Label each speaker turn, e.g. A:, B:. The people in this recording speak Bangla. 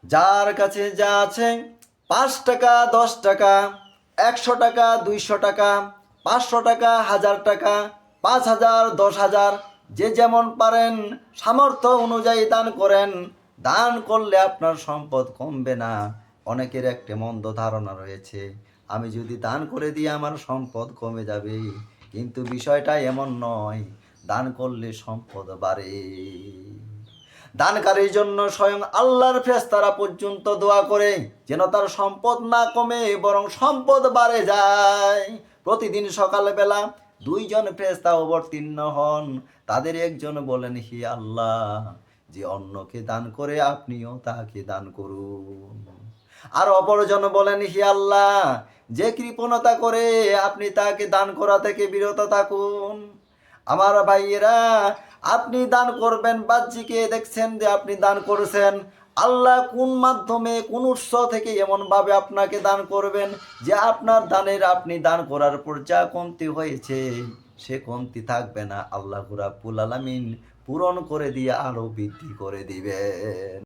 A: যার কাছে যা আছে, 5 টাকা, 10 টাকা, 100 টাকা, 200 টাকা, 500 টাকা, 1000 টাকা, 5000, 10,000, যে যেমন পারেন সামর্থ্য অনুযায়ী দান করেন। দান করলে আপনার সম্পদ কমবে না। অনেকের একটা মন্দ ধারণা রয়েছে, আমি যদি দান করে দিই আমার সম্পদ কমে যাবে, কিন্তু বিষয়টা এমন নয়। দান করলে সম্পদ বাড়ে। দানকারীর জন্য স্বয়ং আল্লাহর ফেরেশতারা পর্যন্ত দোয়া করে যেন তার সম্পদ না কমে বরং সম্পদ বাড়ে যায়। প্রতিদিন সকালবেলা 2জন ফেরেশতা অবতীর্ণ হন। তাদের একজন বলেন, হে আল্লাহ, যে অন্যকে দান করে আপনিও তাকে দান করুন। আর অপরজন বলেন, হে আল্লাহ, যে কৃপণতা করে আপনি তাকে দান করা থেকে বিরত থাকুন। আমার ভাইয়েরা, আপনি দান করবেন বাহ্যিকে দেখছেন যে আপনি দান করেছেন, আল্লাহ কোন মাধ্যমে কোন উৎস থেকে এমনভাবে আপনাকে দান করবেন যে আপনার দানের আপনি দান করার পর যা কমতি হয়েছে সে কমতি থাকবে না, আল্লাহ রাব্বুল আলামিন পূরণ করে দিয়ে আরো বৃদ্ধি করে দিবেন।